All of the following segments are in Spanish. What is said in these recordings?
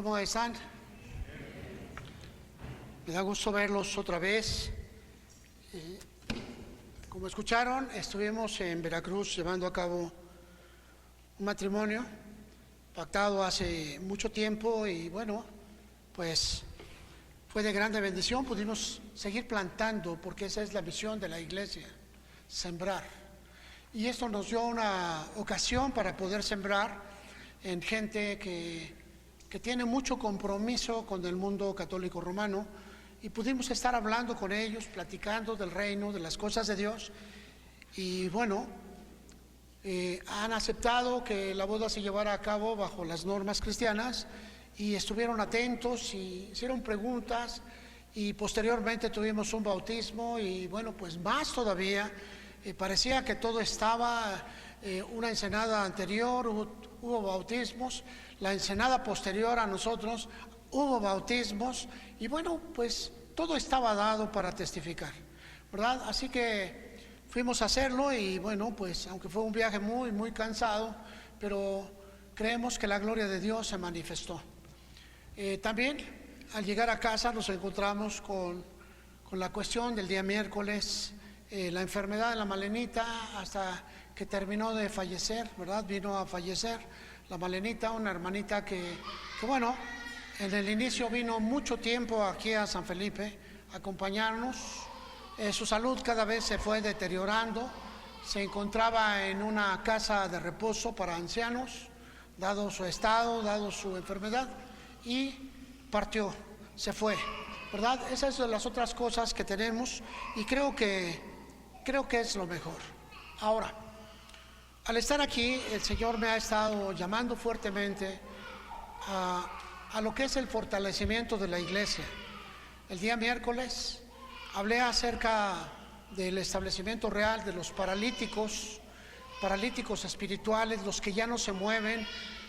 ¿Cómo están? Me da gusto verlos otra vez. Como escucharon, estuvimos en Veracruz llevando a cabo un matrimonio pactado hace mucho tiempo y bueno, pues fue de grande bendición. Pudimos seguir plantando porque esa es la misión de la iglesia, sembrar. Y esto nos dio una ocasión para poder sembrar en gente que tiene mucho compromiso con el mundo católico romano, y pudimos estar hablando con ellos, platicando del reino, de las cosas de Dios, y bueno, han aceptado que la boda se llevara a cabo bajo las normas cristianas, y estuvieron atentos y hicieron preguntas, y posteriormente tuvimos un bautismo, y bueno, pues más todavía, parecía que todo estaba, una ensenada anterior hubo bautismos, la ensenada posterior a nosotros hubo bautismos, y bueno, pues todo estaba dado para testificar, ¿verdad? Así que fuimos a hacerlo, y bueno, pues aunque fue un viaje muy cansado, pero creemos que la gloria de Dios se manifestó. También al llegar a casa nos encontramos con la cuestión del día miércoles, la enfermedad de la Malenita, hasta que terminó de fallecer, ¿verdad? Vino a fallecer la Malenita, una hermanita que bueno, en el inicio vino mucho tiempo aquí a San Felipe a acompañarnos. Su salud cada vez se fue deteriorando, se encontraba en una casa de reposo para ancianos, dado su estado, dado su enfermedad, y partió, se fue, ¿verdad? Esas son las otras cosas que tenemos, y creo que es lo mejor. Ahora, al estar aquí, el Señor me ha estado llamando fuertemente a lo que es el fortalecimiento de la iglesia. El día miércoles hablé acerca del establecimiento real de los paralíticos espirituales, los que ya no se mueven,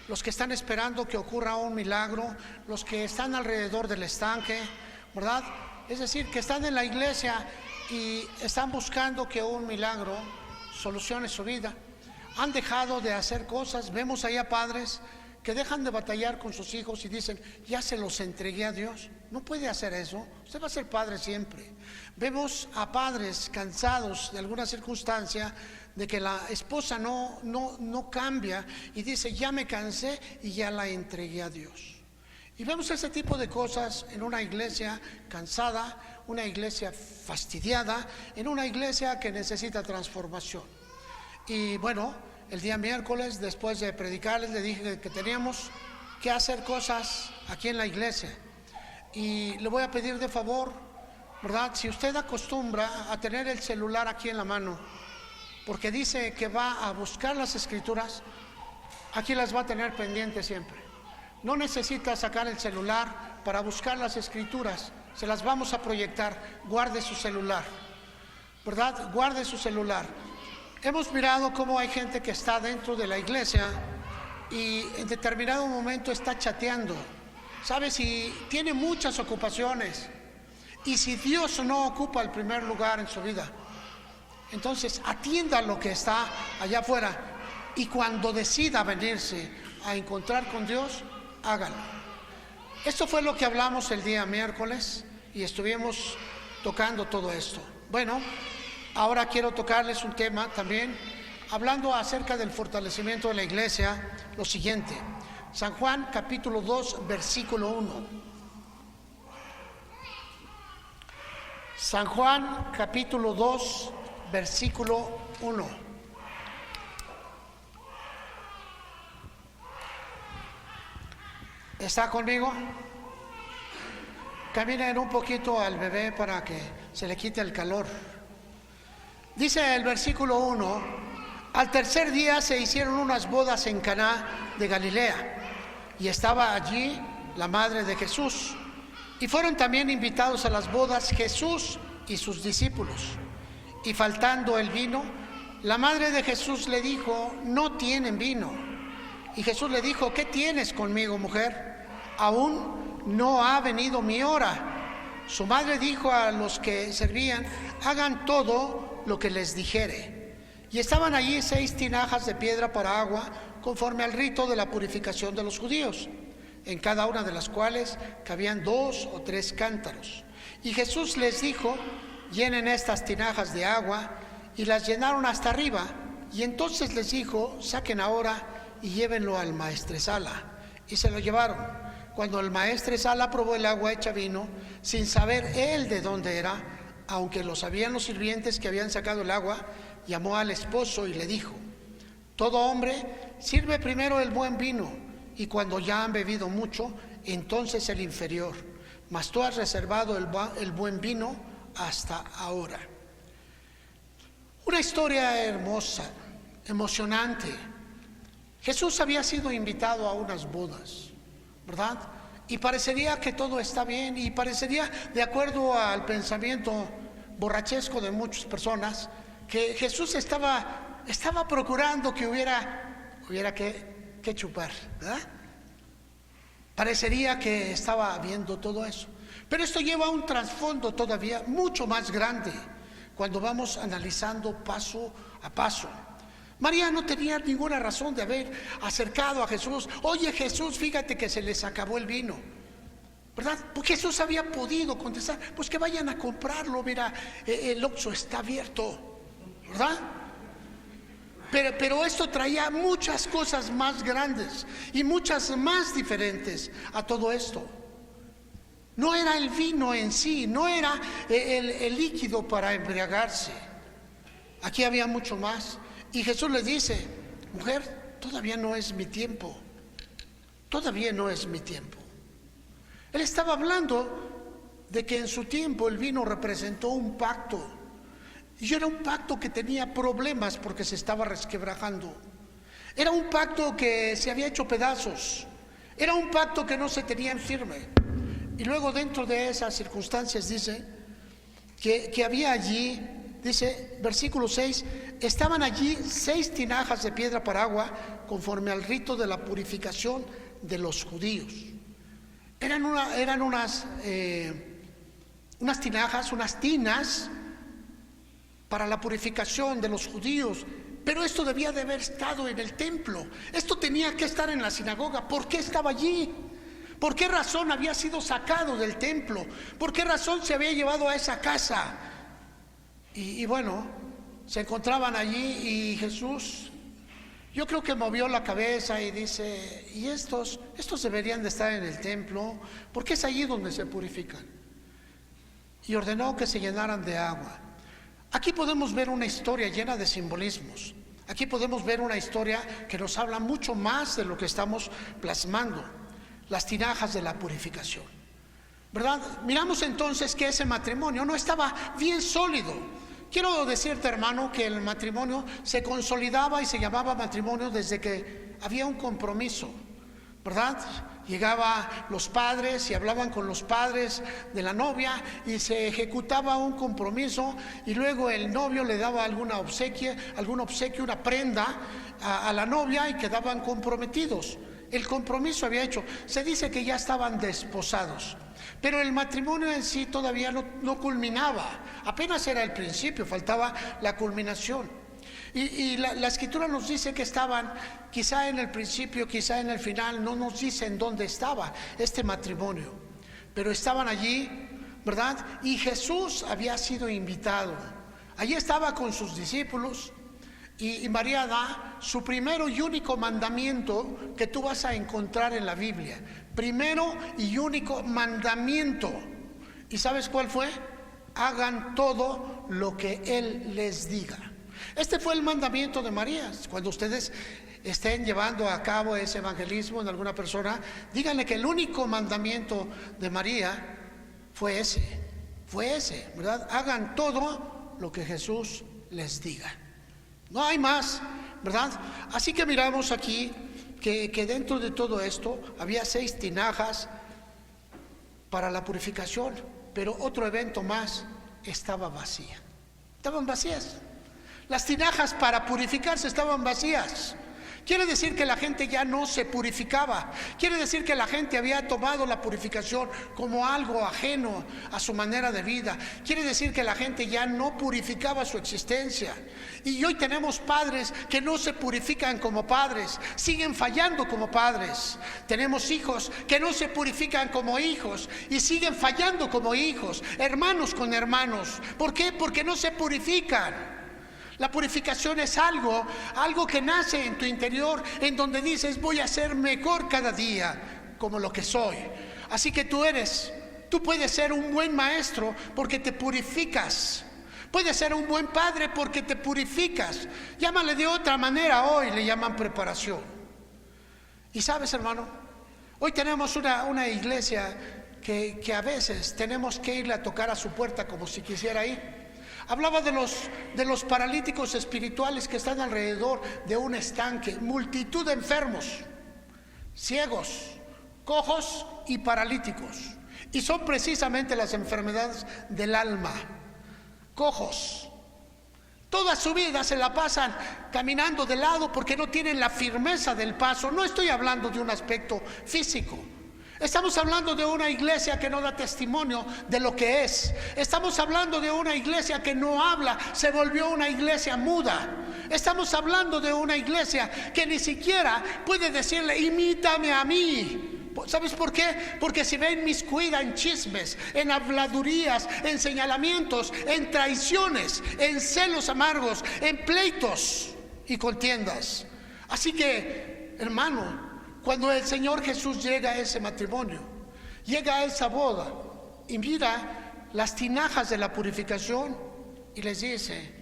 los que están esperando que ocurra un milagro, los que están alrededor del estanque, ¿verdad? Es decir, que están en la iglesia y están buscando que un milagro solucione su vida. Han dejado de hacer cosas. Vemos ahí a padres que dejan de batallar con sus hijos y dicen, ya se los entregué a Dios. No puede hacer eso, usted va a ser padre siempre. Vemos a padres cansados de alguna circunstancia, de que la esposa no cambia, y dice, ya me cansé y ya la entregué a Dios. Y vemos ese tipo de cosas en una iglesia cansada, una iglesia fastidiada, en una iglesia que necesita transformación. Y bueno, el día miércoles, después de predicarles, le dije que teníamos que hacer cosas aquí en la iglesia. Y le voy a pedir de favor, ¿verdad? Si usted acostumbra a tener el celular aquí en la mano, porque dice que va a buscar las escrituras, aquí las va a tener pendientes siempre. No necesita sacar el celular para buscar las escrituras, se las vamos a proyectar. Guarde su celular, ¿verdad? Guarde su celular. Hemos mirado cómo hay gente que está dentro de la iglesia y en determinado momento está chateando, ¿sabes? Y tiene muchas ocupaciones, y si Dios no ocupa el primer lugar en su vida, entonces atienda lo que está allá afuera, y cuando decida venirse a encontrar con Dios, hágalo. Esto fue lo que hablamos el día miércoles y estuvimos tocando todo esto. Bueno, ahora quiero tocarles un tema también, hablando acerca del fortalecimiento de la iglesia, lo siguiente. San Juan capítulo 2, versículo 1. San Juan capítulo 2, versículo 1. ¿Está conmigo? Caminen un poquito al bebé para que se le quite el calor. Dice el versículo 1, al tercer día se hicieron unas bodas en Caná de Galilea, y estaba allí la madre de Jesús, y fueron también invitados a las bodas Jesús y sus discípulos. Y faltando el vino, la madre de Jesús le dijo, no tienen vino. Y Jesús le dijo, ¿qué tienes conmigo, mujer? Aún no ha venido mi hora. Su madre dijo a los que servían, hagan todo lo que les dijere. Y estaban allí 6 tinajas de piedra para agua, conforme al rito de la purificación de los judíos, en cada una de las cuales cabían 2 o 3 cántaros. Y Jesús les dijo: llenen estas tinajas de agua, y las llenaron hasta arriba. Y entonces les dijo: saquen ahora y llévenlo al maestresala. Y se lo llevaron. Cuando el maestresala probó el agua hecha vino, sin saber él de dónde era, aunque lo sabían los sirvientes que habían sacado el agua, llamó al esposo y le dijo: todo hombre sirve primero el buen vino, y cuando ya han bebido mucho, entonces el inferior. Mas tú has reservado el buen vino hasta ahora. Una historia hermosa, emocionante. Jesús había sido invitado a unas bodas, ¿verdad? Y parecería que todo está bien, y parecería, de acuerdo al pensamiento borrachesco de muchas personas, que Jesús estaba procurando que hubiera que chupar, ¿verdad? Parecería que estaba viendo todo eso. Pero esto lleva a un trasfondo todavía mucho más grande cuando vamos analizando paso a paso. María no tenía ninguna razón de haber acercado a Jesús: oye Jesús, fíjate que se les acabó el vino, ¿verdad? Porque Jesús había podido contestar: pues que vayan a comprarlo, mira, el Oxxo está abierto, ¿verdad? Pero esto traía muchas cosas más grandes y muchas más diferentes a todo esto. No era el vino en sí, no era el líquido para embriagarse. Aquí había mucho más. Y Jesús le dice: mujer, todavía no es mi tiempo. Todavía no es mi tiempo. Él estaba hablando de que en su tiempo el vino representó un pacto. Y era un pacto que tenía problemas porque se estaba resquebrajando. Era un pacto que se había hecho pedazos. Era un pacto que no se tenía en firme. Y luego, dentro de esas circunstancias, dice que había allí, dice versículo 6, estaban allí 6 tinajas de piedra para agua, conforme al rito de la purificación de los judíos. Eran unas tinajas, unas tinas para la purificación de los judíos. Pero esto debía de haber estado en el templo. Esto tenía que estar en la sinagoga. ¿Por qué estaba allí? ¿Por qué razón había sido sacado del templo? ¿Por qué razón se había llevado a esa casa? Y bueno, se encontraban allí, y Jesús, yo creo que movió la cabeza y dice: ¿y estos deberían de estar en el templo? Porque es allí donde se purifican. Y ordenó que se llenaran de agua. Aquí podemos ver una historia llena de simbolismos. Aquí podemos ver una historia que nos habla mucho más de lo que estamos plasmando: las tinajas de la purificación, ¿verdad? Miramos entonces que ese matrimonio no estaba bien sólido. Quiero decirte, hermano, que el matrimonio se consolidaba y se llamaba matrimonio desde que había un compromiso, ¿verdad? Llegaban los padres y hablaban con los padres de la novia y se ejecutaba un compromiso, y luego el novio le daba algún obsequio, una prenda a la novia, y quedaban comprometidos. El compromiso había hecho. Se dice que ya estaban desposados, pero el matrimonio en sí todavía no culminaba. Apenas era el principio, faltaba la culminación. Y la escritura nos dice que estaban quizá en el principio, quizá en el final. No nos dice en dónde estaba este matrimonio, pero estaban allí, ¿verdad? Y Jesús había sido invitado. Allí estaba con sus discípulos. Y María da su primero y único mandamiento que tú vas a encontrar en la Biblia. Primero y único mandamiento. ¿Y sabes cuál fue? Hagan todo lo que Él les diga. Este fue el mandamiento de María. Cuando ustedes estén llevando a cabo ese evangelismo en alguna persona, díganle que el único mandamiento de María fue ese, ¿verdad? Hagan todo lo que Jesús les diga. No hay más, ¿verdad? Así que miramos aquí que dentro de todo esto había 6 tinajas para la purificación, pero otro evento más: estaba vacía. Estaban vacías. Las tinajas para purificarse estaban vacías. Quiere decir que la gente ya no se purificaba. Quiere decir que la gente había tomado la purificación como algo ajeno a su manera de vida. Quiere decir que la gente ya no purificaba su existencia. Y hoy tenemos padres que no se purifican como padres, siguen fallando como padres. Tenemos hijos que no se purifican como hijos y siguen fallando como hijos, hermanos con hermanos. ¿Por qué? Porque no se purifican. La purificación es algo que nace en tu interior, en donde dices: voy a ser mejor cada día como lo que soy. Así que tú puedes ser un buen maestro porque te purificas. Puedes ser un buen padre porque te purificas. Llámale de otra manera, hoy le llaman preparación. Y sabes, hermano, hoy tenemos una iglesia que a veces tenemos que irle a tocar a su puerta como si quisiera ir. Hablaba de los paralíticos espirituales que están alrededor de un estanque, multitud de enfermos, ciegos, cojos y paralíticos. Y son precisamente las enfermedades del alma. Cojos, toda su vida se la pasan caminando de lado porque no tienen la firmeza del paso. No estoy hablando de un aspecto físico. Estamos hablando de una iglesia que no da testimonio de lo que es. Estamos hablando de una iglesia que no habla, se volvió una iglesia muda. Estamos hablando de una iglesia que ni siquiera puede decirle: imítame a mí. ¿Sabes por qué? Porque se ven inmiscuida en chismes, en habladurías, en señalamientos, en traiciones, en celos amargos, en pleitos y contiendas. Así que, hermano, cuando el Señor Jesús llega a ese matrimonio, llega a esa boda y mira las tinajas de la purificación y les dice: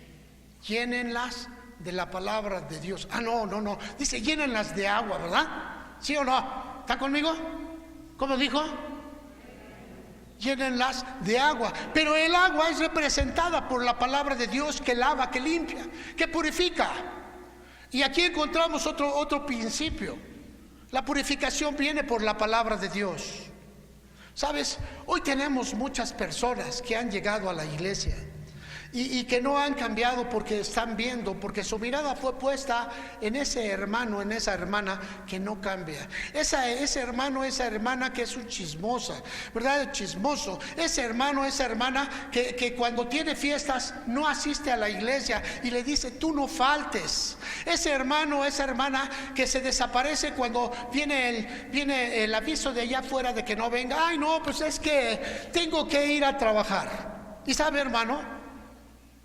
llénenlas de la palabra de Dios. No, dice: llénenlas de agua, ¿verdad? ¿Sí o no? ¿Está conmigo? ¿Cómo dijo? Llénenlas de agua. Pero el agua es representada por la palabra de Dios, que lava, que limpia, que purifica. Y aquí encontramos otro principio. La purificación viene por la palabra de Dios. ¿Sabes? Hoy tenemos muchas personas que han llegado a la iglesia y que no han cambiado porque están viendo, porque su mirada fue puesta en ese hermano, en esa hermana que no cambia. Ese hermano, esa hermana que es un chismosa, ¿verdad? Chismoso. Ese hermano, esa hermana que cuando tiene fiestas no asiste a la iglesia y le dice: tú no faltes. Ese hermano, esa hermana que se desaparece cuando viene el aviso de allá afuera de que no venga. Ay, no, pues es que tengo que ir a trabajar. Y sabe, hermano,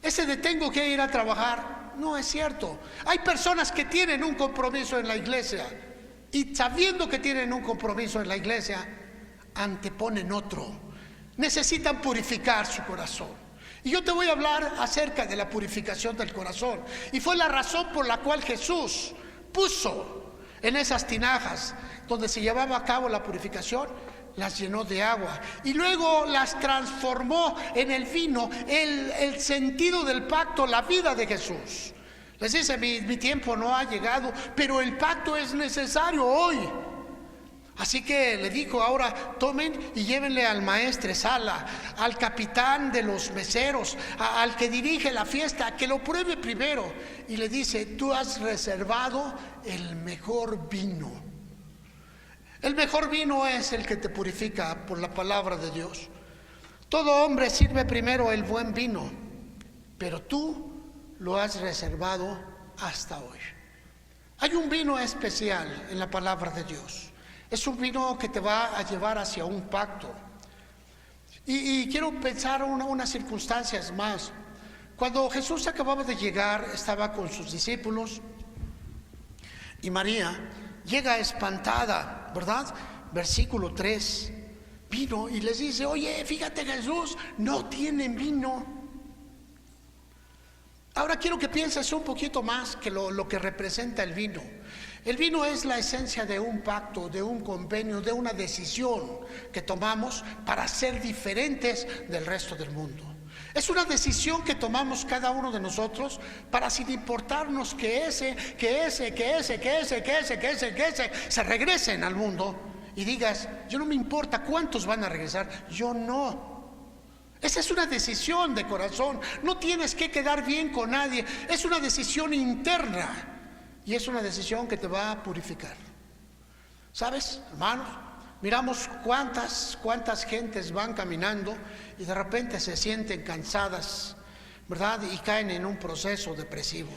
ese de tengo que ir a trabajar no es cierto. Hay personas que tienen un compromiso en la iglesia y sabiendo que tienen un compromiso en la iglesia, anteponen otro. Necesitan purificar su corazón. Y yo te voy a hablar acerca de la purificación del corazón. Y fue la razón por la cual Jesús puso en esas tinajas donde se llevaba a cabo la purificación, las llenó de agua y luego las transformó en el vino, el sentido del pacto, la vida de Jesús. Les dice: mi tiempo no ha llegado, pero el pacto es necesario hoy. Así que le dijo: ahora tomen y llévenle al maestresala, al capitán de los meseros, al que dirige la fiesta, que lo pruebe primero. Y le dice: tú has reservado el mejor vino. El mejor vino es el que te purifica por la palabra de Dios. Todo hombre sirve primero el buen vino, pero tú lo has reservado hasta hoy. Hay un vino especial en la palabra de Dios. Es un vino que te va a llevar hacia un pacto. Y quiero pensar unas circunstancias más. Cuando Jesús acababa de llegar, estaba con sus discípulos y María llega espantada, ¿verdad? Versículo 3. Vino y les dice: oye, fíjate, Jesús, no tienen vino. Ahora quiero que pienses un poquito más que lo que representa el vino. El vino es la esencia de un pacto, de un convenio, de una decisión que tomamos para ser diferentes del resto del mundo. Es una decisión que tomamos cada uno de nosotros para, sin importarnos que ese se regresen al mundo, y digas: yo no me importa cuántos van a regresar, yo no. Esa es una decisión de corazón. No tienes que quedar bien con nadie. Es una decisión interna y es una decisión que te va a purificar. ¿Sabes, hermanos? Miramos cuántas gentes van caminando y de repente se sienten cansadas, ¿verdad? Y caen en un proceso depresivo.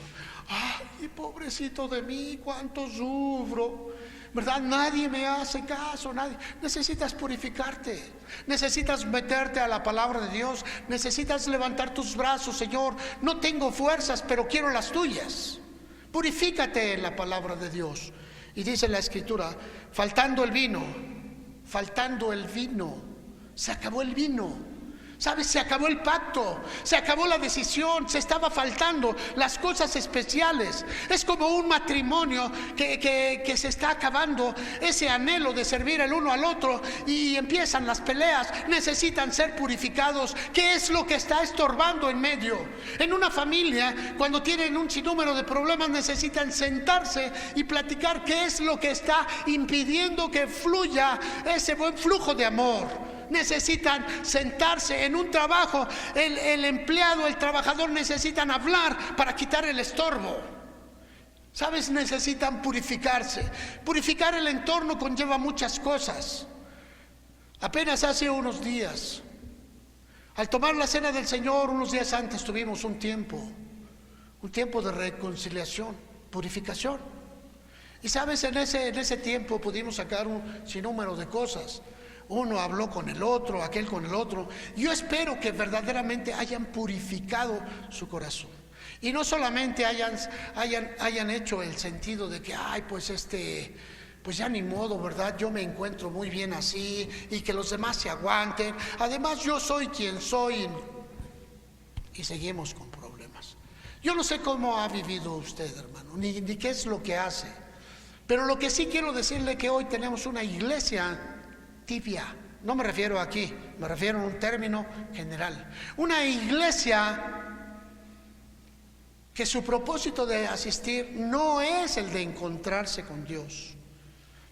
Ay, pobrecito de mí, cuánto sufro, ¿verdad? Nadie me hace caso, nadie. Necesitas purificarte, necesitas meterte a la palabra de Dios, necesitas levantar tus brazos. Señor, no tengo fuerzas, pero quiero las tuyas. Purifícate en la palabra de Dios. Y dice la Escritura, faltando el vino, se acabó el vino. ¿Sabes? Se acabó el pacto, se acabó la decisión, se estaba faltando las cosas especiales. Es como un matrimonio que se está acabando ese anhelo de servir el uno al otro y empiezan las peleas. Necesitan ser purificados. ¿Qué es lo que está estorbando en medio? En una familia, cuando tienen un sinnúmero de problemas, necesitan sentarse y platicar qué es lo que está impidiendo que fluya ese buen flujo de amor. Necesitan sentarse en un trabajo, el empleado, el trabajador necesitan hablar para quitar el estorbo. ¿Sabes? Necesitan purificarse. Purificar el entorno conlleva muchas cosas. Apenas hace unos días, al tomar la cena del Señor, unos días antes tuvimos un tiempo de reconciliación, purificación. Y sabes, en ese tiempo pudimos sacar un sinnúmero de cosas. Uno habló con el otro, aquel con el otro. Yo espero que verdaderamente hayan purificado su corazón. Y no solamente hayan hecho el sentido de que, pues ya ni modo, ¿verdad? Yo me encuentro muy bien así y que los demás se aguanten. Además, yo soy quien soy. Y seguimos con problemas. Yo no sé cómo ha vivido usted, hermano, ni qué es lo que hace. Pero lo que sí quiero decirle que hoy tenemos una iglesia tibia. No me refiero aquí, me refiero a un término general. Una iglesia que su propósito de asistir no es el de encontrarse con Dios,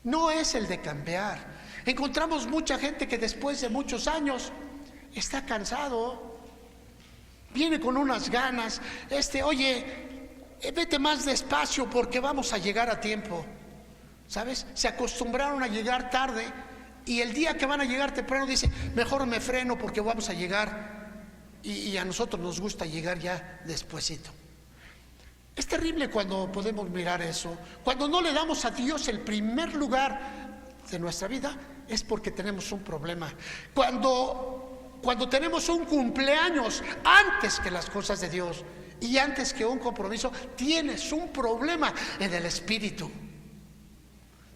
no es el de cambiar. Encontramos mucha gente que después de muchos años está cansado, viene con unas ganas, oye, vete más despacio porque vamos a llegar a tiempo. ¿Sabes? Se acostumbraron a llegar tarde. Y el día que van a llegar temprano dice, mejor me freno porque vamos a llegar. Y a nosotros nos gusta llegar ya despuesito. Es terrible cuando podemos mirar eso. Cuando no le damos a Dios el primer lugar de nuestra vida, es porque tenemos un problema. Cuando tenemos un cumpleaños antes que las cosas de Dios y antes que un compromiso, tienes un problema en el espíritu.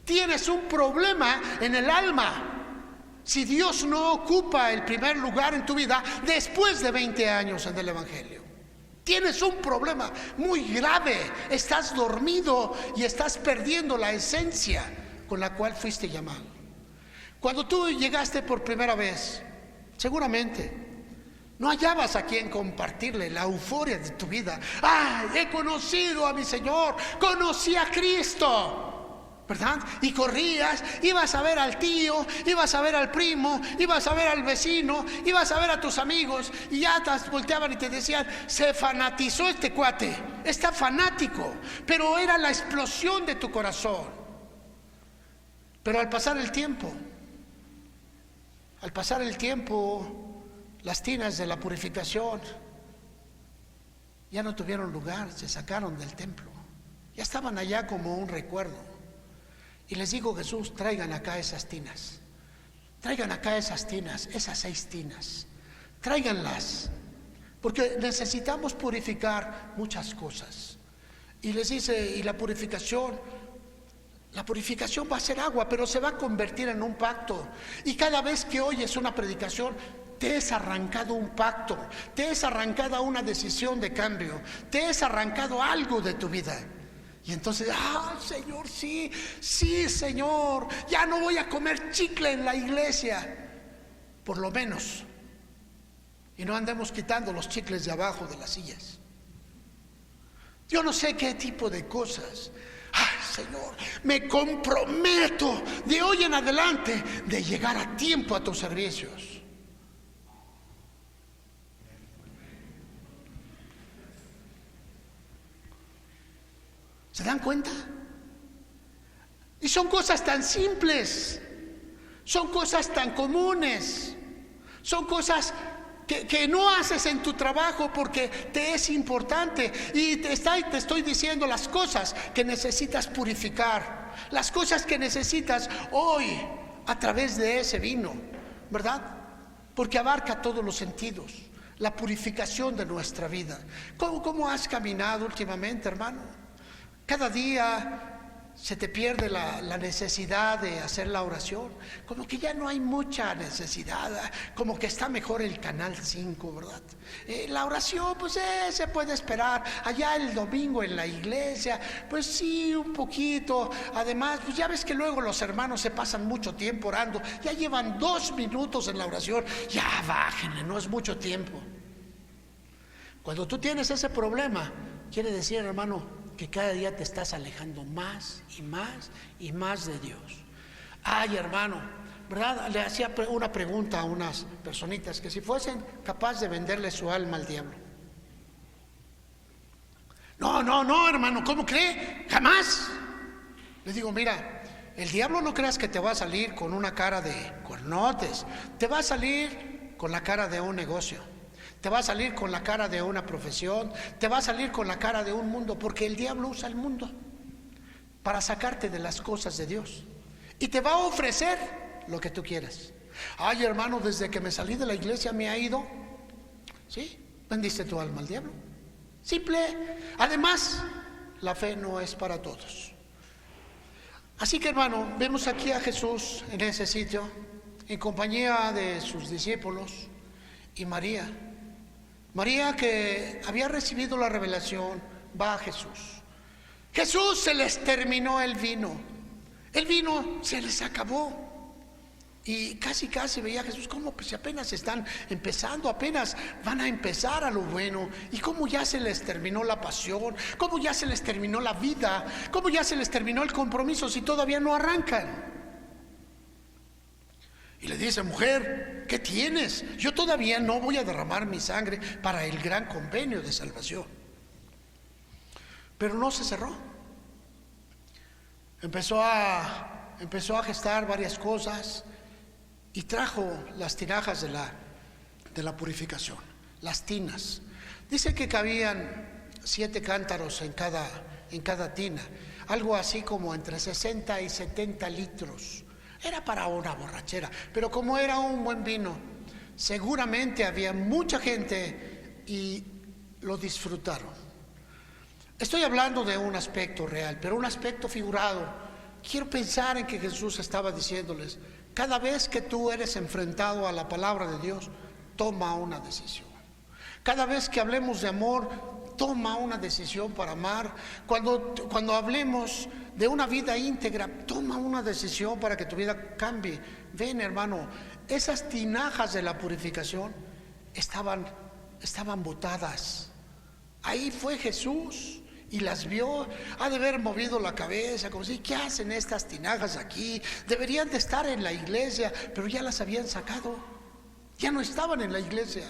Tienes un problema en el alma. Si Dios no ocupa el primer lugar en tu vida después de 20 años en el Evangelio, tienes un problema muy grave. Estás dormido y estás perdiendo la esencia con la cual fuiste llamado. Cuando tú llegaste por primera vez, seguramente no hallabas a quien compartirle la euforia de tu vida. He conocido a mi Señor, conocí a Cristo, ¿verdad? Y corrías, ibas a ver al tío, ibas a ver al primo, ibas a ver al vecino, ibas a ver a tus amigos y ya te volteaban y te decían, se fanatizó este cuate, está fanático, pero era la explosión de tu corazón. Pero al pasar el tiempo, las tinas de la purificación ya no tuvieron lugar, se sacaron del templo, ya estaban allá como un recuerdo. Y les digo, Jesús, traigan acá esas tinas, esas 6 tinas, tráiganlas, porque necesitamos purificar muchas cosas. Y les dice, y la purificación va a ser agua, pero se va a convertir en un pacto. Y cada vez que oyes una predicación, te es arrancado un pacto, te es arrancada una decisión de cambio, te es arrancado algo de tu vida. Y entonces, Señor, sí, Señor, ya no voy a comer chicle en la iglesia, por lo menos. Y no andemos quitando los chicles de abajo de las sillas. Yo no sé qué tipo de cosas. Señor, me comprometo de hoy en adelante de llegar a tiempo a tus servicios. ¿Se dan cuenta? Y son cosas tan simples, son cosas tan comunes, son cosas que no haces en tu trabajo porque te es importante. Y te estoy diciendo las cosas que necesitas purificar, las cosas que necesitas hoy a través de ese vino, ¿verdad? Porque abarca todos los sentidos, la purificación de nuestra vida. ¿Cómo has caminado últimamente, hermano? Cada día se te pierde la necesidad de hacer la oración, como que ya no hay mucha necesidad, como que está mejor el canal 5, ¿verdad? La oración pues se puede esperar, allá el domingo en la iglesia, pues sí, un poquito. Además, pues ya ves que luego los hermanos se pasan mucho tiempo orando, ya llevan 2 minutos en la oración, ya bájenle, no es mucho tiempo. Cuando tú tienes ese problema, quiere decir, hermano, que cada día te estás alejando más y más y más de Dios. Ay, hermano, ¿verdad? Le hacía una pregunta a unas personitas, que si fuesen capaces de venderle su alma al diablo. No, hermano, ¿cómo cree? Jamás. Le digo, mira, el diablo no creas que te va a salir con una cara de cuernotes, te va a salir con la cara de un negocio. Te va a salir con la cara de una profesión, te va a salir con la cara de un mundo, porque el diablo usa el mundo para sacarte de las cosas de Dios y te va a ofrecer lo que tú quieras. Ay, hermano, desde que me salí de la iglesia me ha ido. ¿Sí? ¿Vendiste tu alma al diablo? Simple. Además, la fe no es para todos. Así que, hermano, vemos aquí a Jesús en ese sitio, en compañía de sus discípulos y María. María, que había recibido la revelación, va a Jesús. Jesús, se les terminó el vino se les acabó. Y casi veía a Jesús como pues apenas están empezando, apenas van a empezar a lo bueno. Y como ya se les terminó la pasión, como ya se les terminó la vida, como ya se les terminó el compromiso si todavía no arrancan. Y le dice, mujer, ¿qué tienes? Yo todavía no voy a derramar mi sangre para el gran convenio de salvación. Pero no se cerró. Empezó a gestar varias cosas y trajo las tinajas de la purificación, las tinas. Dice que cabían 7 cántaros en cada tina, algo así como entre 60 y 70 litros. Era para una borrachera, pero como era un buen vino, seguramente había mucha gente y lo disfrutaron. Estoy hablando de un aspecto real, pero un aspecto figurado. Quiero pensar en que Jesús estaba diciéndoles, cada vez que tú eres enfrentado a la palabra de Dios, toma una decisión. Cada vez que hablemos de amor, toma una decisión para amar. Cuando hablemos de una vida íntegra, toma una decisión para que tu vida cambie. Ven, hermano, esas tinajas de la purificación estaban botadas. Ahí fue Jesús y las vio. Ha de haber movido la cabeza como si, ¿qué hacen estas tinajas aquí? Deberían de estar en la iglesia, pero ya las habían sacado. Ya no estaban en la iglesia.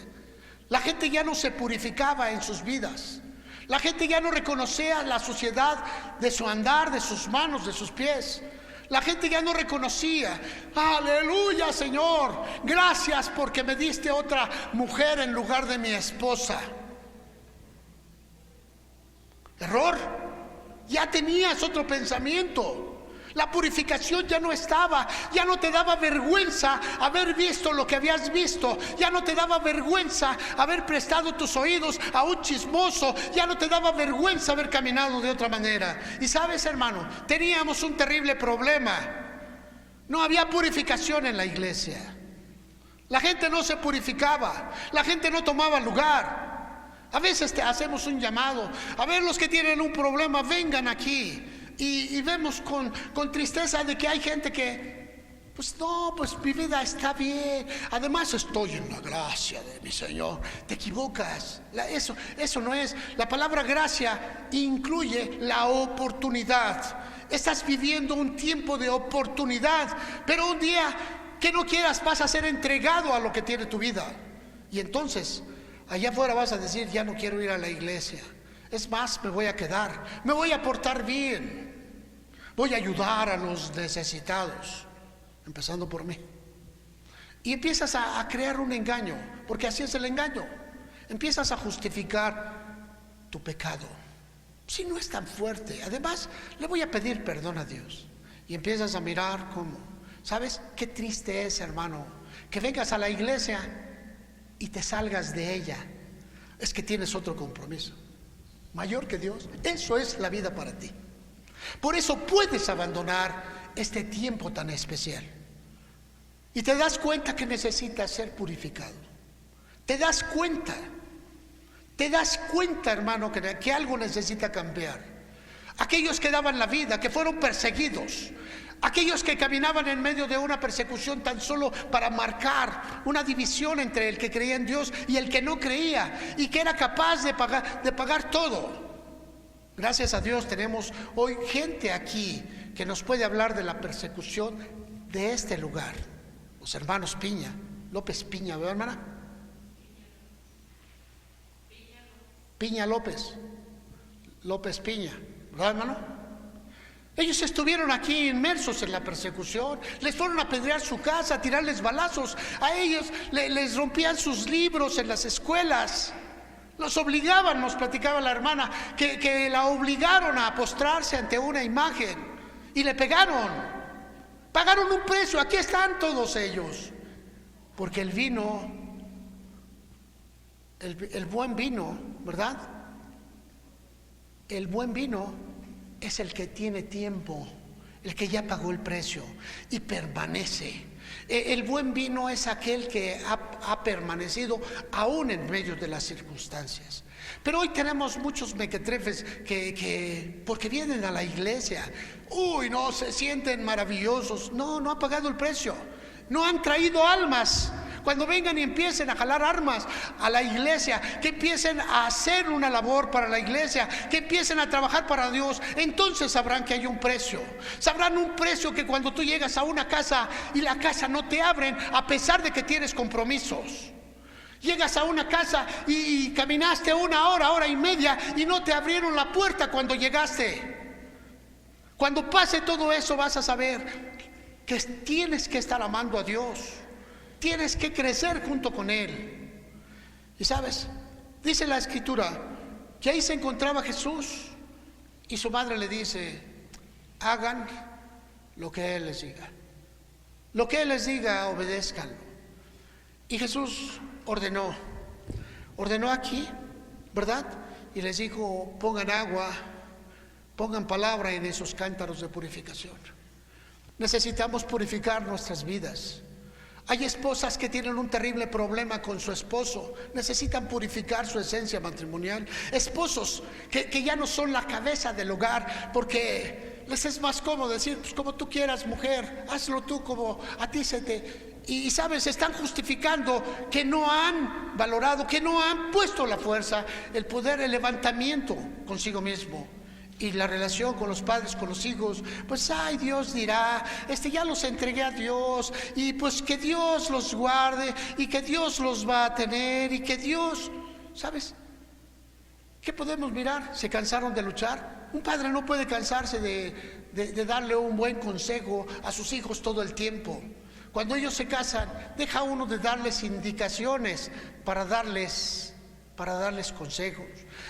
La gente ya no se purificaba en sus vidas. La gente ya no reconocía la suciedad de su andar, de sus manos, de sus pies. La gente ya no reconocía, aleluya, Señor, gracias porque me diste otra mujer en lugar de mi esposa. Error. Ya tenías otro pensamiento. La purificación ya no estaba, ya no te daba vergüenza haber visto lo que habías visto, ya no te daba vergüenza haber prestado tus oídos a un chismoso, ya no te daba vergüenza haber caminado de otra manera. Y sabes, hermano, teníamos un terrible problema. No había purificación en la iglesia. La gente no se purificaba, la gente no tomaba lugar. A veces te hacemos un llamado, a ver, los que tienen un problema, vengan aquí. Y vemos con tristeza de que hay gente que, pues no, pues mi vida está bien, además estoy en la gracia de mi Señor. Te equivocas. Eso no es. La palabra gracia incluye la oportunidad. Estás viviendo un tiempo de oportunidad, pero un día que no quieras vas a ser entregado a lo que tiene tu vida. Y entonces allá afuera vas a decir, ya no quiero ir a la iglesia. Es más, me voy a quedar, me voy a portar bien, voy a ayudar a los necesitados, empezando por mí. Y empiezas a crear un engaño, porque así es el engaño. Empiezas a justificar tu pecado. Si no es tan fuerte, además le voy a pedir perdón a Dios. Y empiezas a mirar cómo, ¿sabes? Qué triste es, hermano, que vengas a la iglesia y te salgas de ella. Es que tienes otro compromiso mayor que Dios. Eso es la vida para ti. Por eso puedes abandonar este tiempo tan especial. Y te das cuenta que necesitas ser purificado. Te das cuenta, hermano, que algo necesita cambiar. Aquellos que daban la vida, que fueron perseguidos, aquellos que caminaban en medio de una persecución tan solo para marcar una división entre el que creía en Dios y el que no creía, y que era capaz de pagar todo. Gracias a Dios tenemos hoy gente aquí que nos puede hablar de la persecución de este lugar. Los hermanos Piña, López Piña, ¿verdad, hermana? Piña López Piña, ¿verdad, hermano? Ellos estuvieron aquí inmersos en la persecución, les fueron a apedrear su casa, a tirarles balazos, a ellos les rompían sus libros en las escuelas, los obligaban, nos platicaba la hermana, que la obligaron a postrarse ante una imagen y le pegaron. Pagaron un precio, aquí están todos ellos, porque el vino, el buen vino, ¿verdad? El buen vino es el que tiene tiempo, el que ya pagó el precio y permanece. El buen vino es aquel que ha permanecido aún en medio de las circunstancias. Pero hoy tenemos muchos mequetrefes que porque vienen a la iglesia, no, se sienten maravillosos. No han pagado el precio, no han traído almas. Cuando vengan y empiecen a jalar armas a la iglesia, que empiecen a hacer una labor para la iglesia, que empiecen a trabajar para Dios, entonces sabrán que hay un precio. Sabrán un precio que cuando tú llegas a una casa y la casa no te abren, a pesar de que tienes compromisos. Llegas a una casa y caminaste hora y media y no te abrieron la puerta cuando llegaste. Cuando pase todo eso vas a saber que tienes que estar amando a Dios. Tienes que crecer junto con Él. Y sabes, dice la Escritura que ahí se encontraba Jesús y su madre le dice: hagan lo que Él les diga. Lo que Él les diga, obedézcanlo. Y Jesús ordenó aquí, ¿verdad? Y les dijo: pongan agua, pongan palabra en esos cántaros de purificación. Necesitamos purificar nuestras vidas. Hay esposas que tienen un terrible problema con su esposo, necesitan purificar su esencia matrimonial. Esposos que ya no son la cabeza del hogar, porque les es más cómodo decir: pues como tú quieras, mujer, hazlo tú como a ti se te... Y sabes, están justificando que no han valorado, que no han puesto la fuerza, el poder, el levantamiento consigo mismo. Y la relación con los padres, con los hijos, pues Dios dirá, ya los entregué a Dios, y pues que Dios los guarde, y que Dios los va a tener, y que Dios, ¿sabes? ¿Qué podemos mirar? ¿Se cansaron de luchar? Un padre no puede cansarse de darle un buen consejo a sus hijos todo el tiempo. Cuando ellos se casan, deja uno de darles indicaciones para darles consejos.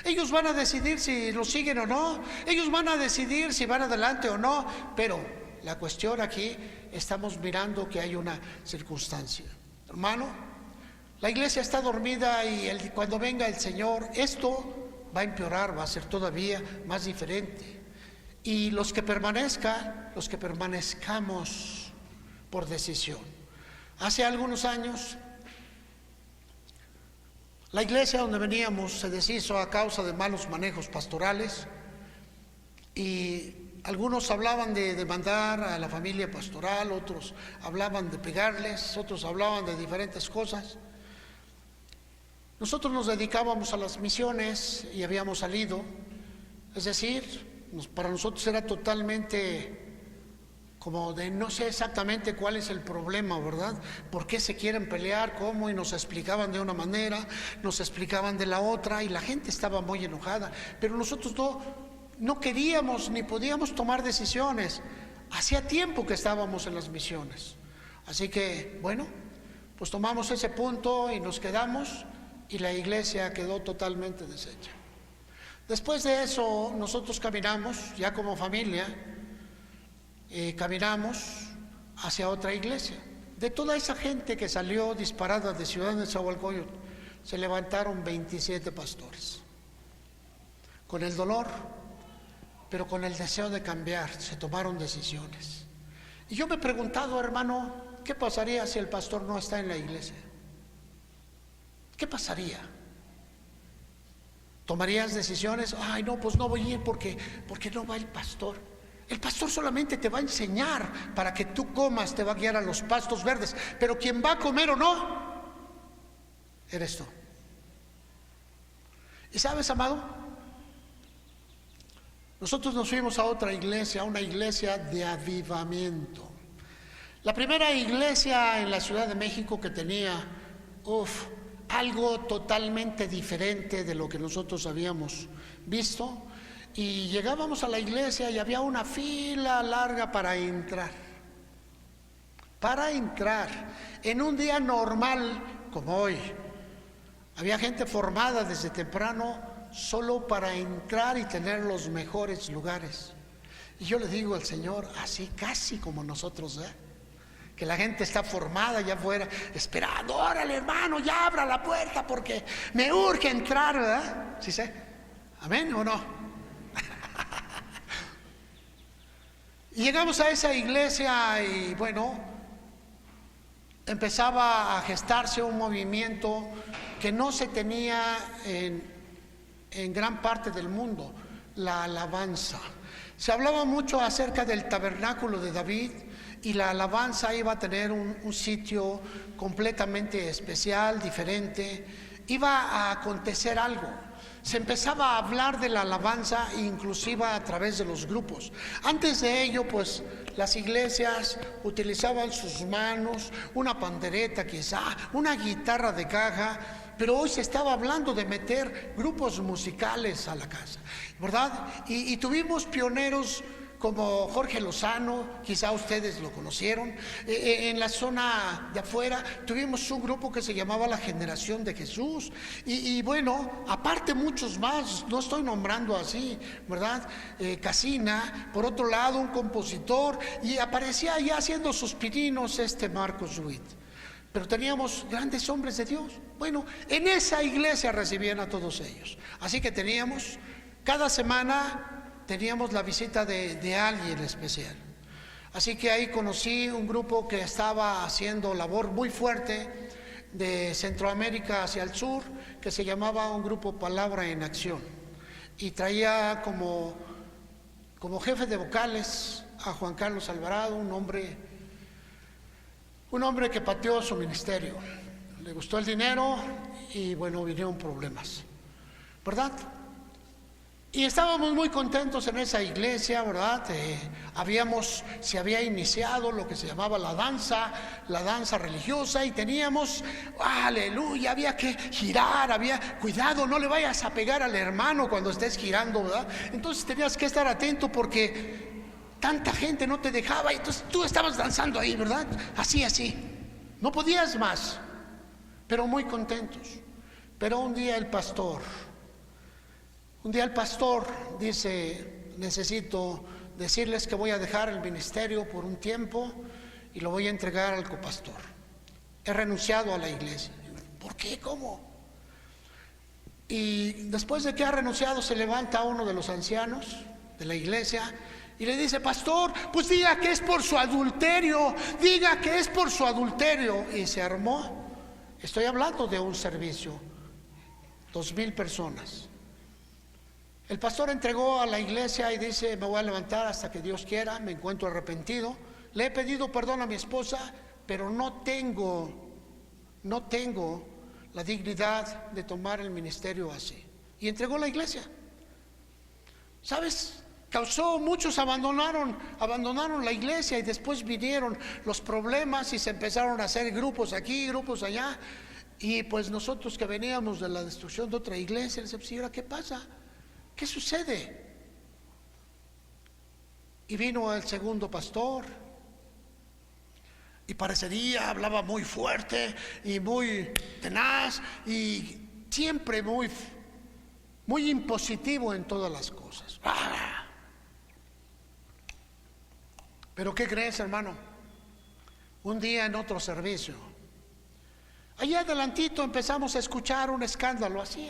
Ellos van a decidir si lo siguen o no, ellos van a decidir si van adelante o no, pero la cuestión aquí, estamos mirando que hay una circunstancia. Hermano, la iglesia está dormida y cuando venga el Señor, esto va a empeorar, va a ser todavía más diferente. Y los que permanezcamos por decisión. Hace algunos años, la iglesia donde veníamos se deshizo a causa de malos manejos pastorales, y algunos hablaban de demandar a la familia pastoral, otros hablaban de pegarles, otros hablaban de diferentes cosas. Nosotros nos dedicábamos a las misiones y habíamos salido, es decir, para nosotros era totalmente como de no sé exactamente cuál es el problema, ¿verdad? ¿Por qué se quieren pelear? ¿Cómo? Y nos explicaban de una manera, nos explicaban de la otra, y la gente estaba muy enojada, pero nosotros no queríamos ni podíamos tomar decisiones. Hacía tiempo que estábamos en las misiones. Así que, bueno, pues tomamos ese punto y nos quedamos, y la iglesia quedó totalmente deshecha. Después de eso, nosotros caminamos, ya como familia, caminamos hacia otra iglesia. De toda esa gente que salió disparada de Ciudad de Nezahualcóyotl, se levantaron 27 pastores. Con el dolor, pero con el deseo de cambiar, se tomaron decisiones. Y yo me he preguntado, hermano, ¿qué pasaría si el pastor no está en la iglesia? ¿Qué pasaría? ¿Tomarías decisiones? Ay, no, pues no voy a ir porque no va el pastor. El pastor solamente te va a enseñar para que tú comas, te va a guiar a los pastos verdes, pero quien va a comer o no, eres tú. ¿Y sabes, amado? Nosotros nos fuimos a otra iglesia, a una iglesia de avivamiento. La primera iglesia en la Ciudad de México que tenía, algo totalmente diferente de lo que nosotros habíamos visto. Y llegábamos a la iglesia y había una fila larga para entrar. Para entrar. En un día normal como hoy, había gente formada desde temprano solo para entrar y tener los mejores lugares. Y yo le digo al Señor, así casi como nosotros, que la gente está formada allá afuera, esperando, órale hermano, ya abra la puerta porque me urge entrar, ¿verdad? ¿Sí sé? ¿Amén o no? Y llegamos a esa iglesia y bueno, empezaba a gestarse un movimiento que no se tenía en gran parte del mundo, la alabanza. Se hablaba mucho acerca del tabernáculo de David, y la alabanza iba a tener un sitio completamente especial, diferente. Iba a acontecer algo. Se empezaba a hablar de la alabanza, inclusive a través de los grupos. Antes de ello, pues las iglesias utilizaban sus manos, una pandereta quizá, una guitarra de caja, pero hoy se estaba hablando de meter grupos musicales a la casa, ¿verdad? Y tuvimos pioneros como Jorge Lozano, quizá ustedes lo conocieron. En la zona de afuera tuvimos un grupo que se llamaba La Generación de Jesús, y bueno, aparte muchos más, no estoy nombrando así, ¿verdad? Casina, por otro lado un compositor, y aparecía ya haciendo sus pininos Marcos Witt. Pero teníamos grandes hombres de Dios. Bueno, en esa iglesia recibían a todos ellos. Así que teníamos, cada semana teníamos la visita de alguien especial. Así que ahí conocí un grupo que estaba haciendo labor muy fuerte de Centroamérica hacia el sur, que se llamaba un grupo Palabra en Acción, y traía como jefe de vocales a Juan Carlos Alvarado, un hombre que pateó su ministerio. Le gustó el dinero y bueno, vinieron problemas, ¿verdad? Y estábamos muy contentos en esa iglesia, ¿verdad? Se había iniciado lo que se llamaba la danza religiosa, y teníamos, aleluya, había que girar, cuidado, no le vayas a pegar al hermano cuando estés girando, ¿verdad? Entonces tenías que estar atento porque tanta gente no te dejaba, y entonces tú estabas danzando ahí, ¿verdad? Así, no podías más, pero muy contentos. Pero un día el pastor dice, necesito decirles que voy a dejar el ministerio por un tiempo y lo voy a entregar al copastor. He renunciado a la iglesia. ¿Por qué? ¿Cómo? Y después de que ha renunciado, se levanta uno de los ancianos de la iglesia y le dice, pastor, pues diga que es por su adulterio, y se armó. Estoy hablando de un servicio, 2,000 personas. El pastor entregó a la iglesia y dice, me voy a levantar hasta que Dios quiera, me encuentro arrepentido, le he pedido perdón a mi esposa, pero no tengo la dignidad de tomar el ministerio así. Y entregó la iglesia. ¿Sabes? muchos abandonaron la iglesia, y después vinieron los problemas y se empezaron a hacer grupos aquí, grupos allá. Y pues nosotros que veníamos de la destrucción de otra iglesia, les decíamos: Señora, ¿qué pasa? ¿Qué sucede? Y vino el segundo pastor, y hablaba muy fuerte y muy tenaz, y siempre muy impositivo en todas las cosas. Pero ¿qué crees, hermano? Un día en otro servicio, allá adelantito, empezamos a escuchar un escándalo, así,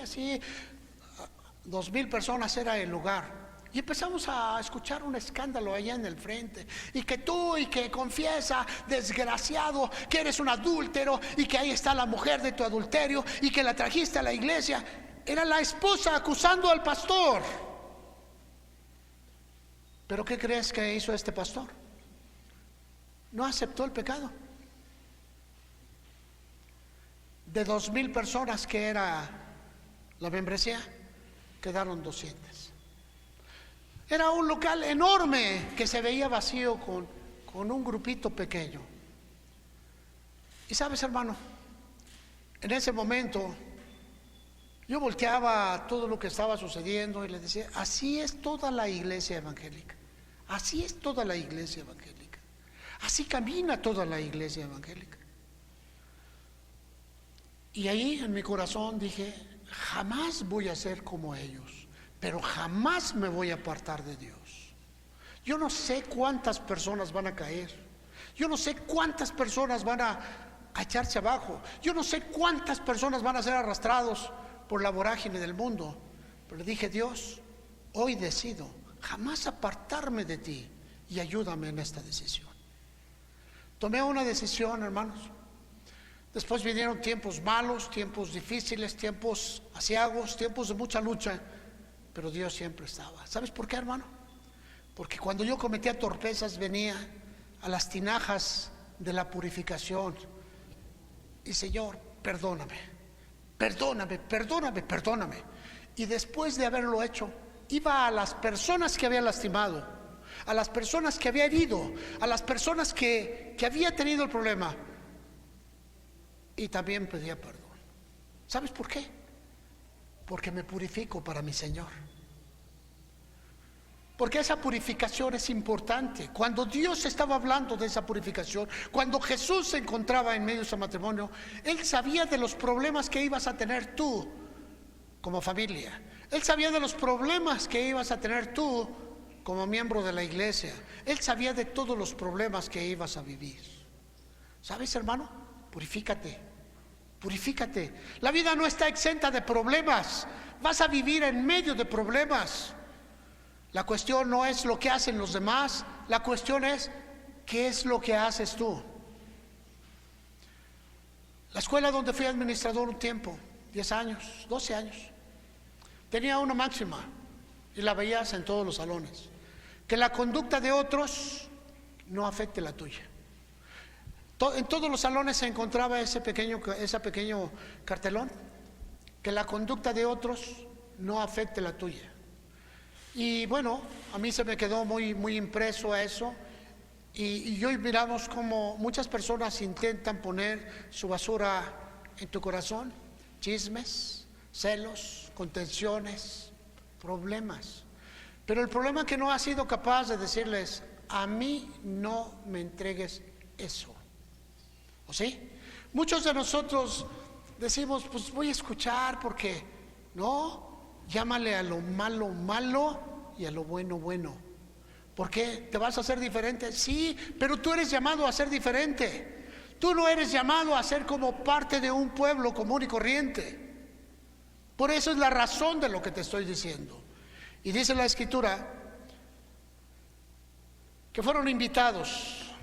2,000 personas era el lugar. Y empezamos a escuchar un escándalo allá en el frente. Y que tú, y que confiesa, desgraciado, que eres un adúltero, y que ahí está la mujer de tu adulterio, y que la trajiste a la iglesia. Era la esposa acusando al pastor. ¿Pero qué crees que hizo este pastor? No aceptó el pecado. De 2,000 personas que era la membresía, quedaron 200. Era un local enorme que se veía vacío con un grupito pequeño. Y sabes, hermano, en ese momento yo volteaba todo lo que estaba sucediendo y le decía: así es toda la iglesia evangélica. Así es toda la iglesia evangélica. Así camina toda la iglesia evangélica. Y ahí en mi corazón dije: jamás voy a ser como ellos, pero jamás me voy a apartar de Dios. Yo no sé cuántas personas van a caer. Yo no sé cuántas personas van a echarse abajo. Yo no sé cuántas personas van a ser arrastrados por la vorágine del mundo. Pero dije: Dios, hoy decido jamás apartarme de ti, y ayúdame en esta decisión. Tomé una decisión, hermanos. Después vinieron tiempos malos, tiempos difíciles, tiempos aciagos, tiempos de mucha lucha, pero Dios siempre estaba. ¿Sabes por qué, hermano? Porque cuando yo cometía torpezas, venía a las tinajas de la purificación y: Señor, perdóname, perdóname, perdóname, perdóname. Y después de haberlo hecho, iba a las personas que había lastimado, a las personas que había herido, a las personas que había tenido el problema, y también pedía perdón. ¿Sabes por qué? Porque me purifico para mi Señor. Porque esa purificación es importante. Cuando Dios estaba hablando de esa purificación, cuando Jesús se encontraba en medio de ese matrimonio, Él sabía de los problemas que ibas a tener tú como familia. Él sabía de los problemas que ibas a tener tú como miembro de la iglesia. Él sabía de todos los problemas que ibas a vivir. ¿Sabes, hermano? Purifícate. Purifícate. La vida no está exenta de problemas. Vas a vivir en medio de problemas. La cuestión no es lo que hacen los demás. La cuestión es: ¿qué es lo que haces tú? La escuela donde fui administrador un tiempo, 10 años, 12 años, tenía una máxima, y la veías en todos los salones: que la conducta de otros no afecte la tuya. En todos los salones se encontraba ese pequeño cartelón: que la conducta de otros no afecte la tuya. Y bueno, a mí se me quedó muy impreso a eso. Y hoy miramos como muchas personas intentan poner su basura en tu corazón: chismes, celos, contenciones, problemas. Pero el problema es que no has sido capaz de decirles: a mí no me entregues eso. ¿O sí? Muchos de nosotros decimos: pues voy a escuchar, porque no, llámale a lo malo malo y a lo bueno bueno. ¿Por qué? ¿Te vas a hacer diferente? Sí, pero tú eres llamado a ser diferente. Tú no eres llamado a ser como parte de un pueblo común y corriente. Por eso es la razón de lo que te estoy diciendo. Y dice la Escritura que fueron invitados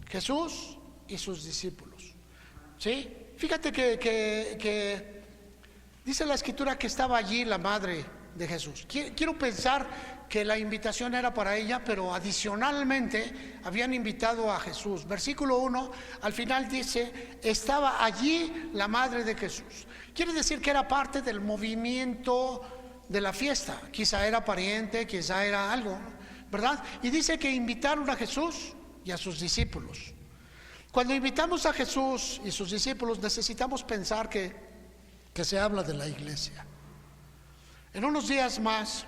Jesús y sus discípulos. ¿Sí? Fíjate que dice la Escritura que estaba allí la madre de Jesús. Quiero pensar que la invitación era para ella, pero adicionalmente habían invitado a Jesús. Versículo 1, al final dice: estaba allí la madre de Jesús. Quiere decir que era parte del movimiento de la fiesta. Quizá era pariente, quizá era algo. ¿verdad? Y dice que invitaron a Jesús y a sus discípulos. Cuando invitamos a Jesús y sus discípulos, necesitamos pensar que se habla de la iglesia. En unos días más,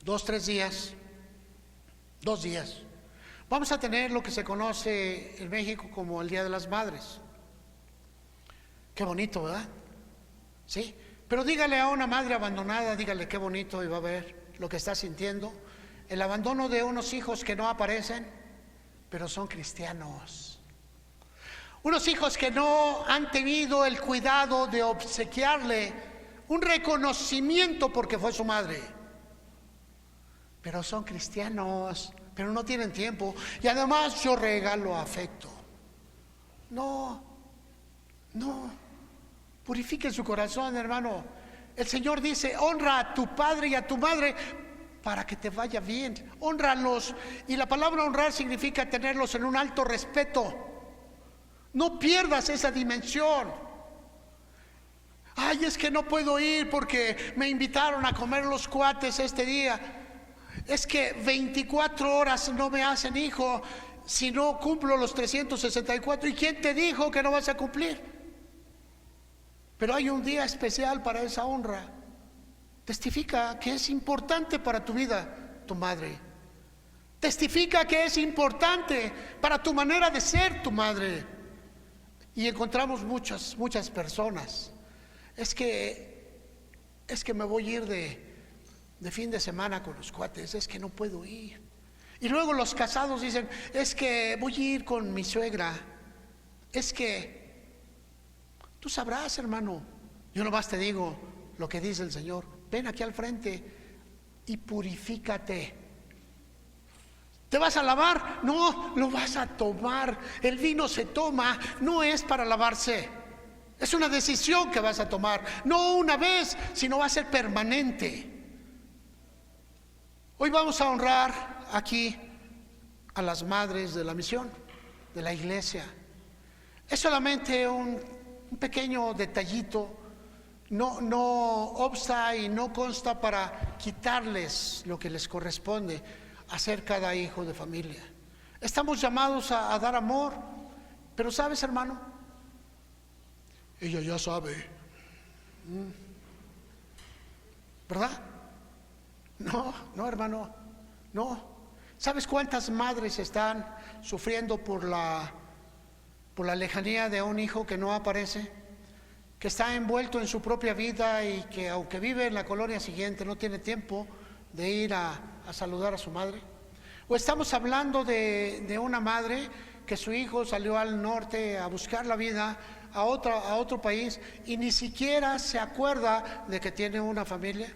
2 días, vamos a tener lo que se conoce en México como el Día de las Madres. Qué bonito, ¿verdad? Sí, pero dígale a una madre abandonada, dígale qué bonito, y va a ver lo que está sintiendo. El abandono de unos hijos que no aparecen, pero son cristianos. Unos hijos que no han tenido el cuidado de obsequiarle un reconocimiento porque fue su madre, pero son cristianos, pero no tienen tiempo. Y además yo regalo afecto. No, purifique su corazón, hermano. El Señor dice: honra a tu padre y a tu madre para que te vaya bien. Hónralos. Y la palabra honrar significa tenerlos en un alto respeto. No pierdas esa dimensión. Ay, es que no puedo ir porque me invitaron a comer los cuates este día. Es que 24 horas no me hacen hijo si no cumplo los 364. ¿Y quién te dijo que no vas a cumplir? Pero hay un día especial para esa honra. Testifica que es importante para tu vida tu madre. Testifica que es importante para tu manera de ser tu madre. Y encontramos muchas personas. Es que me voy a ir de fin de semana con los cuates, es que no puedo ir. Y luego los casados dicen: es que voy a ir con mi suegra. Es que tú sabrás, hermano. Yo nomás te digo lo que dice el Señor: ven aquí al frente y purifícate. ¿Te vas a lavar? No, lo vas a tomar. El vino se toma, no es para lavarse. Es una decisión que vas a tomar, no una vez, sino va a ser permanente. Hoy vamos a honrar aquí a las madres de la misión, de la iglesia. Es solamente un pequeño detallito, no obsta y no consta para quitarles lo que les corresponde hacer cada hijo de familia. Estamos llamados a dar amor, pero ¿sabes, hermano? Ella ya sabe, ¿verdad? No, hermano, no. ¿Sabes cuántas madres están sufriendo por la lejanía de un hijo que no aparece? Que está envuelto en su propia vida y que, aunque vive en la colonia siguiente, no tiene tiempo de ir a saludar a su madre. O estamos hablando de una madre que su hijo salió al norte a buscar la vida a otro país y ni siquiera se acuerda de que tiene una familia.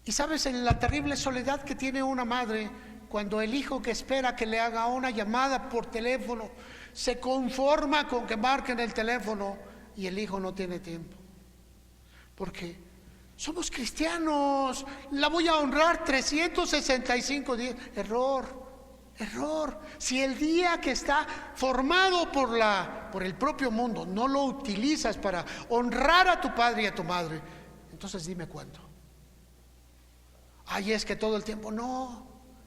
Y sabes, en la terrible soledad que tiene una madre cuando el hijo que espera que le haga una llamada por teléfono se conforma con que marquen el teléfono y el hijo no tiene tiempo. Porque somos cristianos, la voy a honrar 365 días. Error. Si el día que está formado por el propio mundo no lo utilizas para honrar a tu padre y a tu madre, entonces dime cuándo. Ay, es que todo el tiempo. No,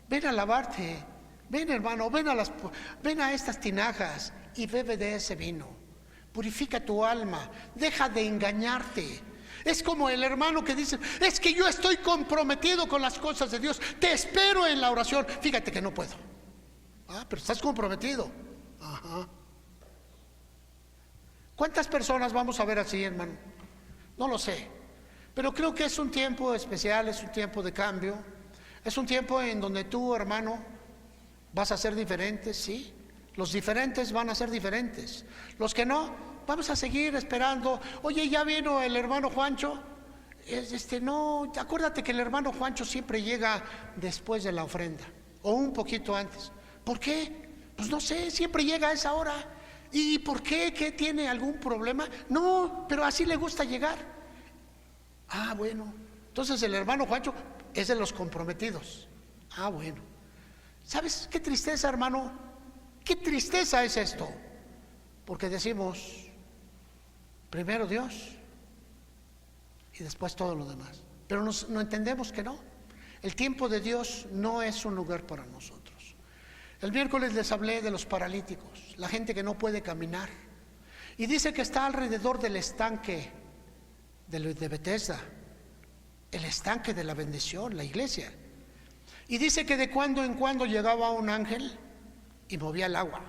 ven a lavarte, ven, hermano, ven a estas tinajas y bebe de ese vino. Purifica tu alma, deja de engañarte. Es como el hermano que dice: es que yo estoy comprometido con las cosas de Dios, te espero en la oración. Fíjate que no puedo. Pero estás comprometido. Ajá. ¿Cuántas personas vamos a ver así, hermano? No lo sé, pero creo que es un tiempo especial, es un tiempo de cambio, es un tiempo en donde tú, hermano, vas a ser diferente, sí. Los diferentes van a ser diferentes. Los que no, vamos a seguir esperando. Oye, ¿ya vino el hermano Juancho? No, acuérdate que el hermano Juancho siempre llega después de la ofrenda o un poquito antes. ¿Por qué? Pues no sé, siempre llega a esa hora. ¿Y por qué? ¿Qué tiene algún problema? No, pero así le gusta llegar. Bueno, entonces el hermano Juancho es de los comprometidos. Bueno. ¿Sabes qué tristeza, hermano? ¿Qué tristeza es esto? Porque decimos primero Dios y después todo lo demás. Pero no entendemos que no. El tiempo de Dios no es un lugar para nosotros. El miércoles les hablé de los paralíticos, la gente que no puede caminar. Y dice que está alrededor del estanque de Bethesda, el estanque de la bendición, la iglesia. Y dice que de cuando en cuando llegaba un ángel y movía el agua.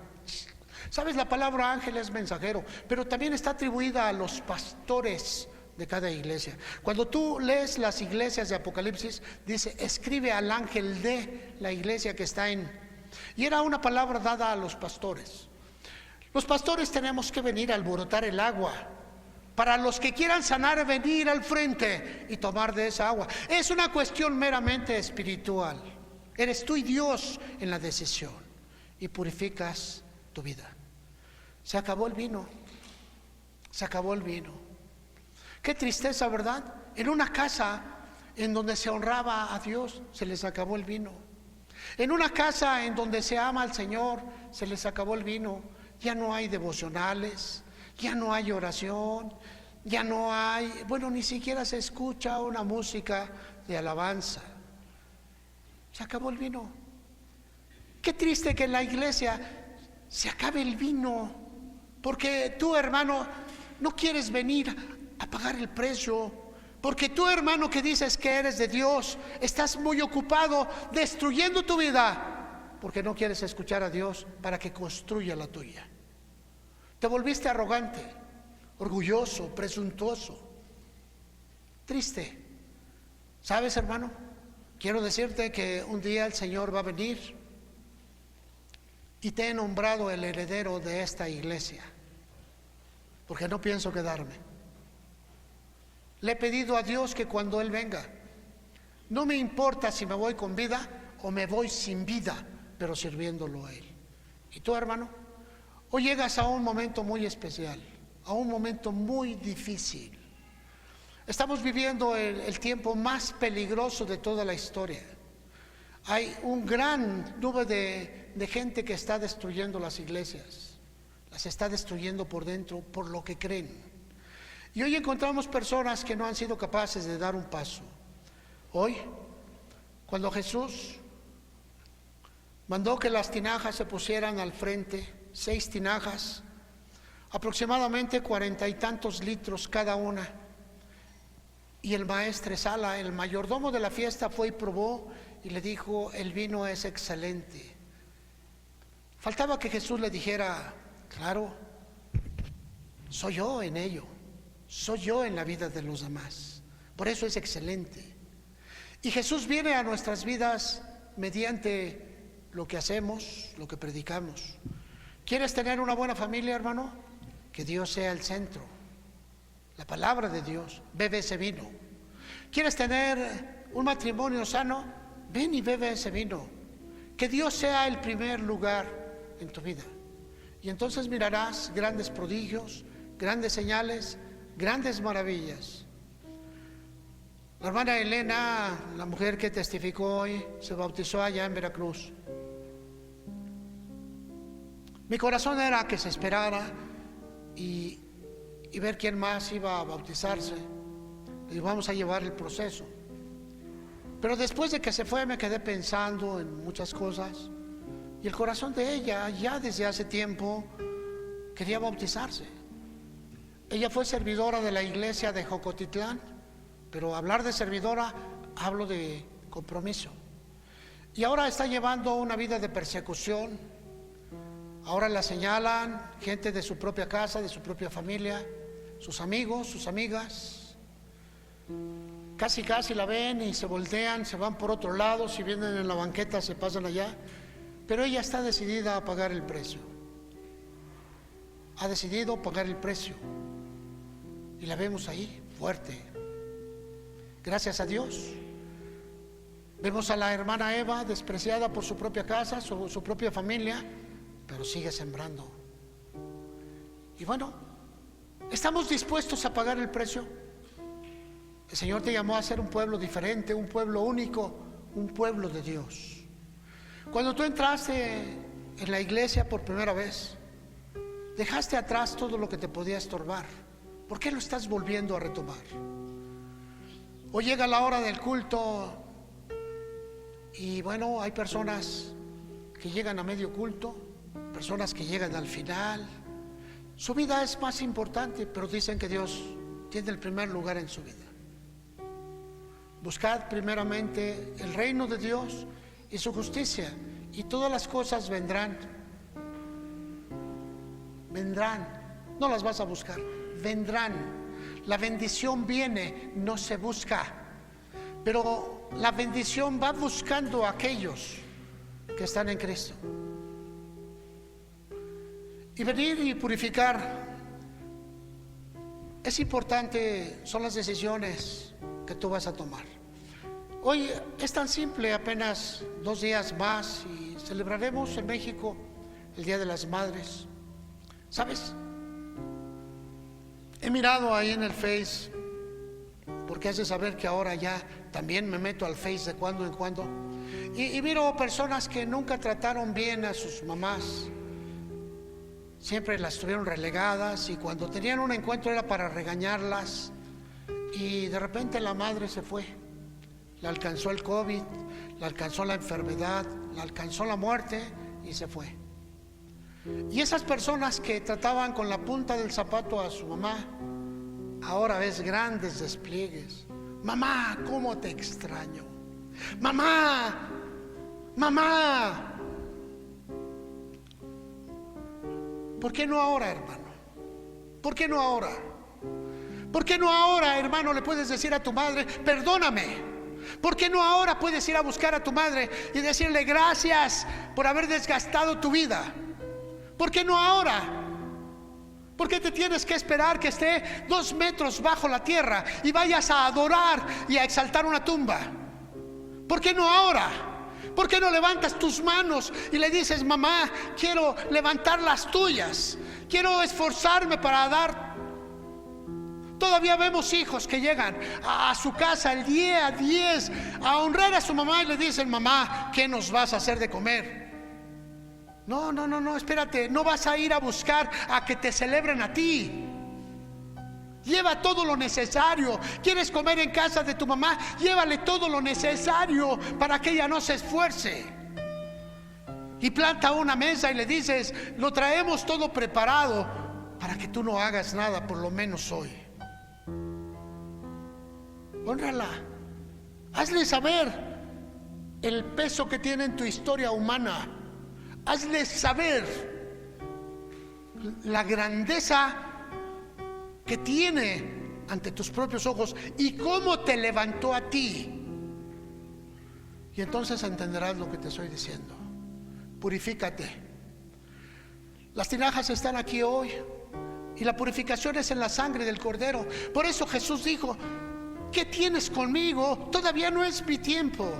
Sabes, la palabra ángel es mensajero, pero también está atribuida a los pastores de cada iglesia. Cuando tú lees las iglesias de Apocalipsis, dice, escribe al ángel de la iglesia que está en... Y era una palabra dada a los pastores. Los pastores tenemos que venir a alborotar el agua. Para los que quieran sanar, venir al frente y tomar de esa agua. Es una cuestión meramente espiritual. Eres tú y Dios en la decisión y purificas tu vida. Se acabó el vino. Se acabó el vino. Qué tristeza, ¿verdad? En una casa en donde se honraba a Dios, se les acabó el vino. En una casa en donde se ama al Señor, se les acabó el vino. Ya no hay devocionales, ya no hay oración, ya no hay, bueno, ni siquiera se escucha una música de alabanza. Se acabó el vino. Qué triste que en la iglesia se acabe el vino, porque tú, hermano, no quieres venir a pagar el precio, porque tú, hermano, que dices que eres de Dios, estás muy ocupado destruyendo tu vida, porque no quieres escuchar a Dios para que construya la tuya. Te volviste arrogante, orgulloso, presuntuoso, triste. ¿Sabes, hermano? Quiero decirte que un día el Señor va a venir y te he nombrado el heredero de esta iglesia, porque no pienso quedarme. Le he pedido a Dios que cuando Él venga, no me importa si me voy con vida o me voy sin vida, pero sirviéndolo a Él. ¿Y tú, hermano? Hoy llegas a un momento muy especial, a un momento muy difícil. Estamos viviendo el tiempo más peligroso de toda la historia. Hay un gran número de gente que está destruyendo las iglesias, las está destruyendo por dentro por lo que creen. Y hoy encontramos personas que no han sido capaces de dar un paso. Hoy, cuando Jesús mandó que las tinajas se pusieran al frente, 6 tinajas, aproximadamente 40 y tantos litros cada una, y el maestresala, el mayordomo de la fiesta, fue y probó y le dijo, el vino es excelente. Faltaba que Jesús le dijera, claro, soy yo en ello. Soy yo en la vida de los demás. Por eso es excelente. Y Jesús viene a nuestras vidas mediante lo que hacemos, lo que predicamos. ¿Quieres tener una buena familia, hermano? Que Dios sea el centro. La palabra de Dios. Bebe ese vino. ¿Quieres tener un matrimonio sano? Ven y bebe ese vino. Que Dios sea el primer lugar en tu vida. Y entonces mirarás grandes prodigios, grandes señales, grandes maravillas. La hermana Elena, la mujer que testificó hoy, se bautizó allá en Veracruz. Mi corazón era que se esperara y ver quién más iba a bautizarse. Y vamos a llevar el proceso. Pero después de que se fue me quedé pensando en muchas cosas. Y el corazón de ella ya desde hace tiempo quería bautizarse. Ella fue servidora de la iglesia de Jocotitlán, pero hablar de servidora, hablo de compromiso. Y ahora está llevando una vida de persecución. Ahora la señalan gente de su propia casa, de su propia familia, sus amigos, sus amigas. Casi la ven y se voltean, se van por otro lado, si vienen en la banqueta se pasan allá. Pero ella está decidida a pagar el precio. Ha decidido pagar el precio. Y la vemos ahí, fuerte. Gracias a Dios. Vemos a la hermana Eva despreciada por su propia casa, su propia familia, pero sigue sembrando. Y bueno, ¿estamos dispuestos a pagar el precio? El Señor te llamó a ser un pueblo diferente, un pueblo único, un pueblo de Dios. Cuando tú entraste en la iglesia por primera vez, dejaste atrás todo lo que te podía estorbar. ¿Por qué lo estás volviendo a retomar? Hoy llega la hora del culto Y bueno, hay personas que llegan a medio culto, personas que llegan al final. Su vida es más importante, pero dicen que Dios tiene el primer lugar en su vida. Buscad primeramente el reino de Dios y su justicia, y todas las cosas vendrán. Vendrán, no las vas a buscar, vendrán. La bendición viene, no se busca, pero la bendición va buscando a aquellos que están en Cristo. Y venir y purificar es importante, son las decisiones que tú vas a tomar. Hoy es tan simple, apenas 2 días más y celebraremos en México el Día de las Madres. ¿Sabes? He mirado ahí en el Face, porque has de saber que ahora ya también me meto al Face de cuando en cuando, y miro personas que nunca trataron bien a sus mamás. Siempre las tuvieron relegadas, y cuando tenían un encuentro era para regañarlas, y de repente la madre se fue. La alcanzó el COVID, la alcanzó la enfermedad, la alcanzó la muerte y se fue. Y esas personas que trataban con la punta del zapato a su mamá, ahora ves grandes despliegues. Mamá, ¿cómo te extraño? Mamá, mamá. ¿Por qué no ahora, hermano? ¿Por qué no ahora? ¿Por qué no ahora, hermano, le puedes decir a tu madre, perdóname? ¿Por qué no ahora puedes ir a buscar a tu madre y decirle gracias por haber desgastado tu vida? ¿Por qué no ahora? ¿Por qué te tienes que esperar que esté 2 metros bajo la tierra y vayas a adorar y a exaltar una tumba? ¿Por qué no ahora? ¿Por qué no levantas tus manos y le dices, mamá, quiero levantar las tuyas, quiero esforzarme para dar? Todavía vemos hijos que llegan a su casa el día 10 a honrar a su mamá y le dicen, mamá, ¿qué nos vas a hacer de comer? No, espérate, no vas a ir a buscar a que te celebren a ti. Lleva todo lo necesario. ¿Quieres comer en casa de tu mamá? Llévale todo lo necesario para que ella no se esfuerce. Y planta una mesa y le dices, lo traemos todo preparado para que tú no hagas nada, por lo menos hoy. Hónrala. Hazle saber el peso que tiene en tu historia humana. Hazle saber la grandeza que tiene ante tus propios ojos y cómo te levantó a ti. Y entonces entenderás lo que te estoy diciendo. Purifícate. Las tinajas están aquí hoy y la purificación es en la sangre del Cordero. Por eso Jesús dijo, ¿qué tienes conmigo? Todavía no es mi tiempo.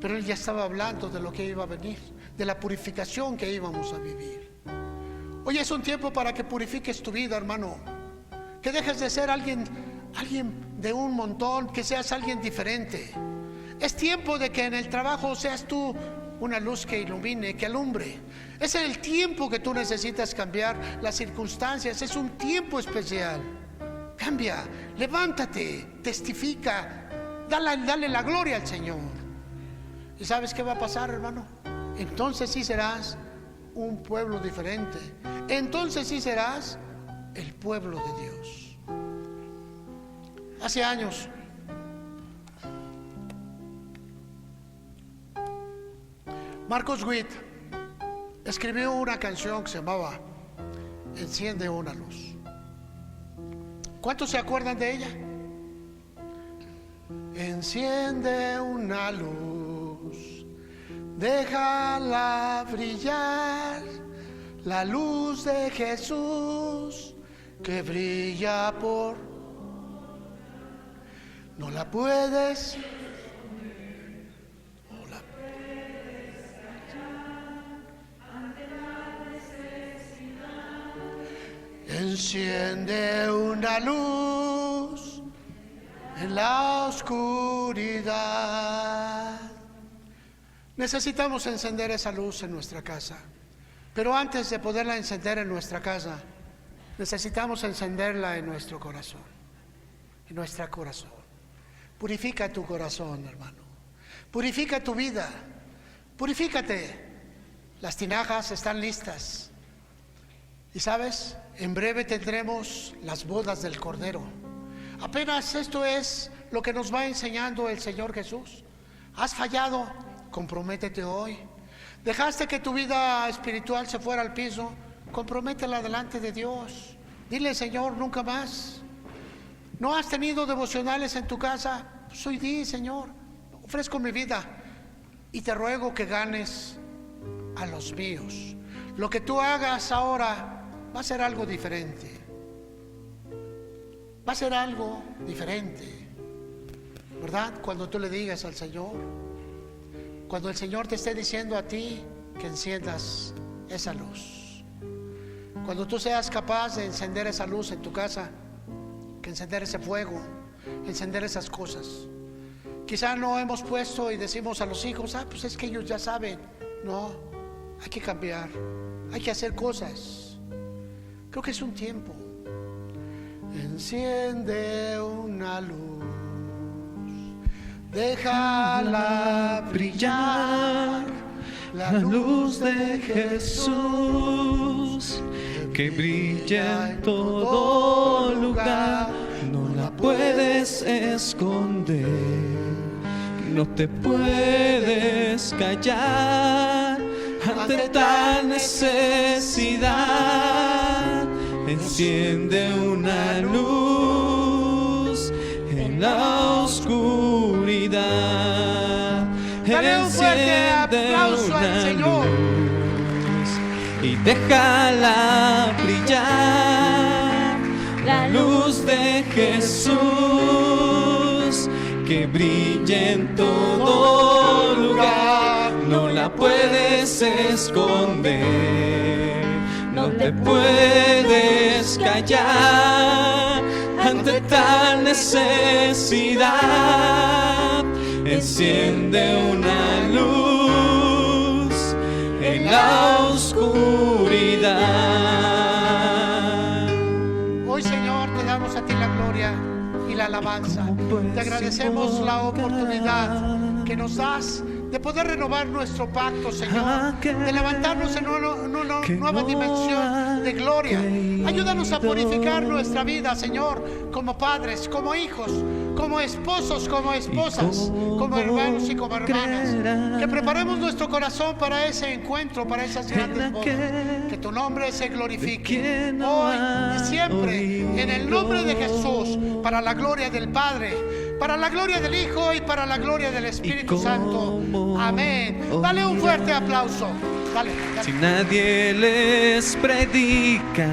Pero Él ya estaba hablando de lo que iba a venir, de la purificación que íbamos a vivir. Hoy es un tiempo para que purifiques tu vida, hermano. Que dejes de ser alguien de un montón, que seas alguien diferente. Es tiempo de que en el trabajo seas tú una luz que ilumine, que alumbre. Es el tiempo que tú necesitas cambiar las circunstancias. Es un tiempo especial. Cambia, levántate, testifica, dale la gloria al Señor. ¿Y sabes qué va a pasar, hermano? Entonces sí serás un pueblo diferente. Entonces sí serás el pueblo de Dios. Hace años Marcos Witt escribió una canción que se llamaba Enciende una luz. ¿Cuántos se acuerdan de ella? Enciende una luz, déjala brillar, la luz de Jesús que brilla por... No la puedes... Enciende una luz en la oscuridad. Necesitamos encender esa luz en nuestra casa. Pero antes de poderla encender en nuestra casa, necesitamos encenderla en nuestro corazón, en nuestro corazón. Purifica tu corazón, hermano. Purifica tu vida, purifícate. Las tinajas están listas. Y sabes, en breve tendremos las bodas del Cordero. Apenas esto es lo que nos va enseñando el Señor Jesús. ¿Has fallado? Comprométete hoy. ¿Dejaste que tu vida espiritual se fuera al piso? Comprométela delante de Dios. Dile, Señor, nunca más. ¿No has tenido devocionales en tu casa? Pues hoy di, Señor, ofrezco mi vida y te ruego que ganes a los míos. Lo que tú hagas ahora va a ser algo diferente. Va a ser algo diferente, ¿verdad? Cuando tú le digas al Señor, cuando el Señor te esté diciendo a ti que enciendas esa luz, cuando tú seas capaz de encender esa luz en tu casa, que encender ese fuego, encender esas cosas. Quizá no hemos puesto y decimos a los hijos, pues es que ellos ya saben. No, hay que cambiar, hay que hacer cosas. Creo que es un tiempo. Enciende una luz, déjala brillar, la luz de Jesús, que brilla en todo lugar. No la puedes esconder, no te puedes callar ante tal necesidad. Enciende una luz en la oscuridad. Dale un fuerte aplauso al Señor y déjala brillar, la luz de Jesús, que brilla en todo lugar. No la puedes esconder, no te puedes callar ante tal necesidad. Enciende una luz en la oscuridad. Hoy, Señor, te damos a ti la gloria y la alabanza. Te agradecemos la oportunidad que nos das de poder renovar nuestro pacto, Señor, de levantarnos en una nueva dimensión de gloria. Ayúdanos a purificar nuestra vida, Señor, como padres, como hijos, como esposos, como esposas, como hermanos y como hermanas. Que preparemos nuestro corazón para ese encuentro, para esas grandes bodas. Que tu nombre se glorifique hoy y siempre, en el nombre de Jesús, para la gloria del Padre, para la gloria del Hijo y para la gloria del Espíritu Santo. Amén. Dale un fuerte aplauso. Dale. Si nadie les predica